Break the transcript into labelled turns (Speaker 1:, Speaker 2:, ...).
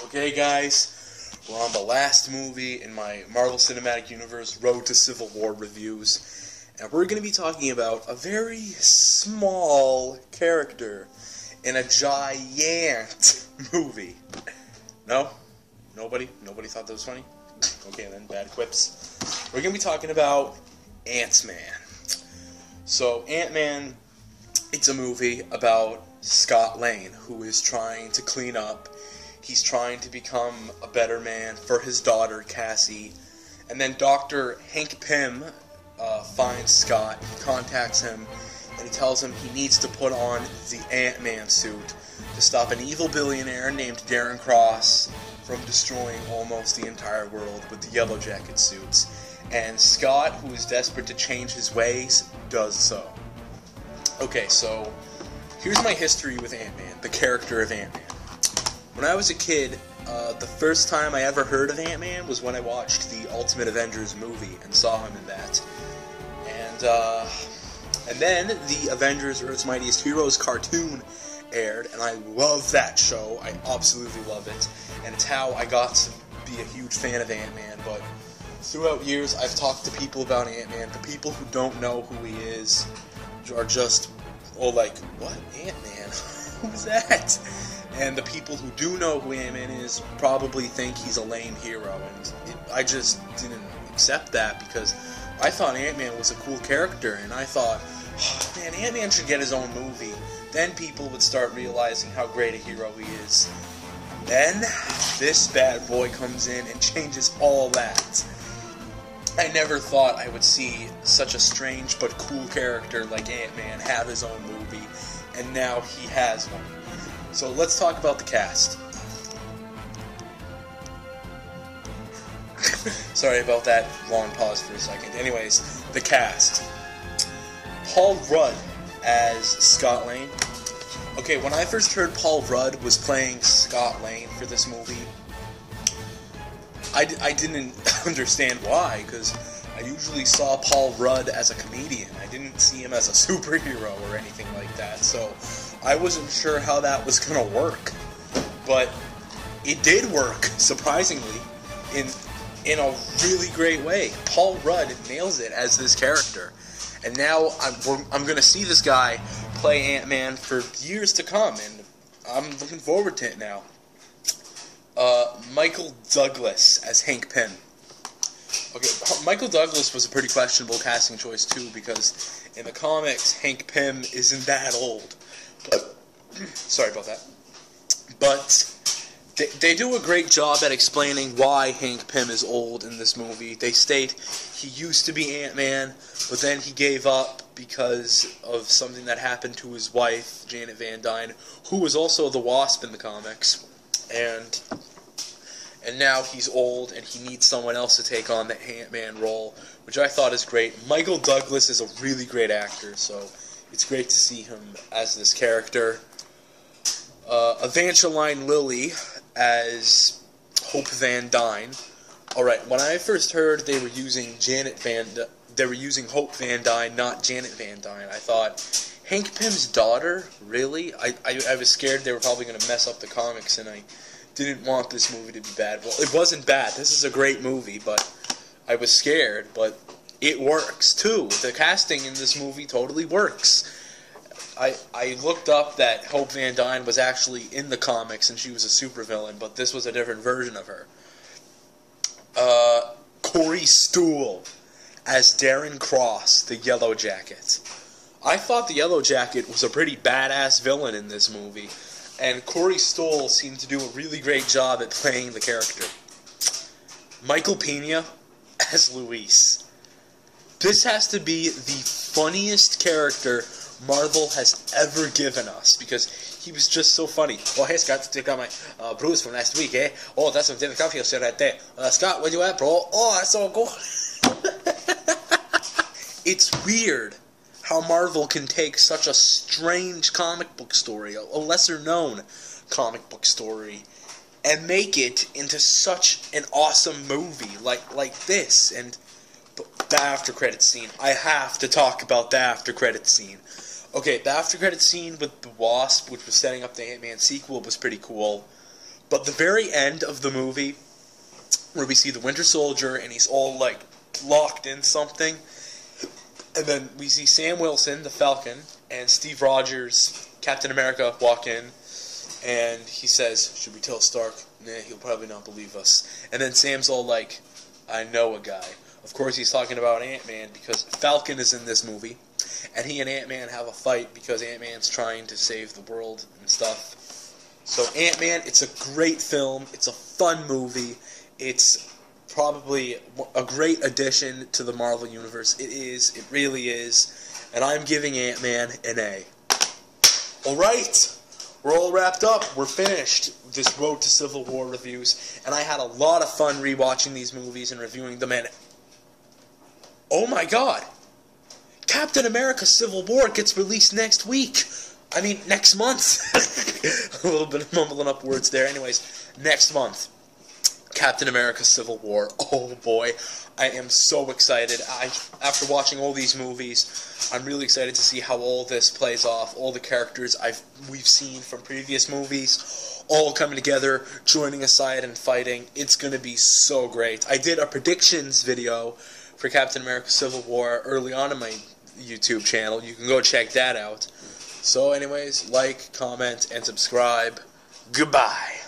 Speaker 1: Okay, guys, we're on the last movie in my Marvel Cinematic Universe Road to Civil War reviews, and we're going to be talking about a very small character in a giant movie. No? Nobody? Nobody thought that was funny? Okay, then, bad quips. We're going to be talking about Ant-Man. So, Ant-Man, it's a movie about Scott Lang, who is trying to clean up. He's trying to become a better man for his daughter, Cassie. And then Dr. Hank Pym finds Scott, contacts him, and he tells him he needs to put on the Ant-Man suit to stop an evil billionaire named Darren Cross from destroying almost the entire world with the Yellow Jacket suits. And Scott, who is desperate to change his ways, does so. Okay, so here's my history with Ant-Man, the character of Ant-Man. When I was a kid, the first time I ever heard of Ant-Man was when I watched the Ultimate Avengers movie and saw him in that. And then the Avengers Earth's Mightiest Heroes cartoon aired, and I love that show. I absolutely love it. And it's how I got to be a huge fan of Ant-Man. But throughout years, I've talked to people about Ant-Man. The people who don't know who he is are just, like, what? Ant-Man? Who's that? And the people who do know who Ant-Man is probably think he's a lame hero, and I just didn't accept that because I thought Ant-Man was a cool character, and I thought, oh, man, Ant-Man should get his own movie. Then people would start realizing how great a hero he is. Then this bad boy comes in and changes all that. I never thought I would see such a strange but cool character like Ant-Man have his own movie, and now he has one. So let's talk about the cast. Sorry about that long pause for a second. Anyways, the cast. Paul Rudd as Scott Lang. Okay, when I first heard Paul Rudd was playing Scott Lang for this movie, I didn't understand why, because I usually saw Paul Rudd as a comedian. I didn't see him as a superhero or anything like that, so I wasn't sure how that was going to work. But it did work, surprisingly, in a really great way. Paul Rudd nails it as this character. And now I'm going to see this guy play Ant-Man for years to come, and I'm looking forward to it now. Michael Douglas as Hank Pym. Okay, Michael Douglas was a pretty questionable casting choice, too, because in the comics, Hank Pym isn't that old. But, sorry about that. But they do a great job at explaining why Hank Pym is old in this movie. They state he used to be Ant-Man, but then he gave up because of something that happened to his wife, Janet Van Dyne, who was also the Wasp in the comics. And now he's old, and he needs someone else to take on the Ant-Man role, which I thought is great. Michael Douglas is a really great actor, so it's great to see him as this character. Evangeline Lilly as Hope Van Dyne. Alright, when I first heard they were using Hope Van Dyne, not Janet Van Dyne, I thought, Hank Pym's daughter? Really? I was scared they were probably going to mess up the comics, and I didn't want this movie to be bad. Well, it wasn't bad. This is a great movie, but I was scared, but it works, too. The casting in this movie totally works. I looked up that Hope Van Dyne was actually in the comics, and she was a supervillain, but this was a different version of her. Corey Stoll as Darren Cross, the Yellow Jacket. I thought the Yellow Jacket was a pretty badass villain in this movie, and Corey Stoll seemed to do a really great job at playing the character. Michael Pena as Luis. This has to be the funniest character Marvel has ever given us, because he was just so funny. Oh, hey, Scott, take out my bruise from last week, eh? Oh, that's some David Copperfield shit right there. Scott, where you at, bro? Oh, that's so cool. It's weird how Marvel can take such a strange comic book story, a lesser-known comic book story, and make it into such an awesome movie like this. And the after-credits scene. I have to talk about the after-credits scene. Okay, the after-credits scene with the Wasp, which was setting up the Ant-Man sequel, was pretty cool. But the very end of the movie, where we see the Winter Soldier and he's all like locked in something, and then we see Sam Wilson, the Falcon, and Steve Rogers, Captain America, walk in, and he says, "Should we tell Stark?" Nah, he'll probably not believe us. And then Sam's all like, "I know a guy." Of course, he's talking about Ant-Man, because Falcon is in this movie, and he and Ant-Man have a fight because Ant-Man's trying to save the world and stuff. So Ant-Man, it's a great film. It's a fun movie. It's probably a great addition to the Marvel Universe. It is. It really is. And I'm giving Ant-Man an A. Alright. We're all wrapped up. We're finished this Road to Civil War reviews. And I had a lot of fun rewatching these movies and reviewing them. And oh my god! Captain America Civil War gets released next week. I mean, next month. A little bit of mumbling up words there. Anyways, next month. Captain America Civil War. Oh boy, I am so excited. After watching all these movies, I'm really excited to see how all this plays off. All the characters we've seen from previous movies, all coming together, joining a side and fighting. It's going to be so great. I did a predictions video for Captain America Civil War early on in my YouTube channel. You can go check that out. So anyways, like, comment, and subscribe. Goodbye.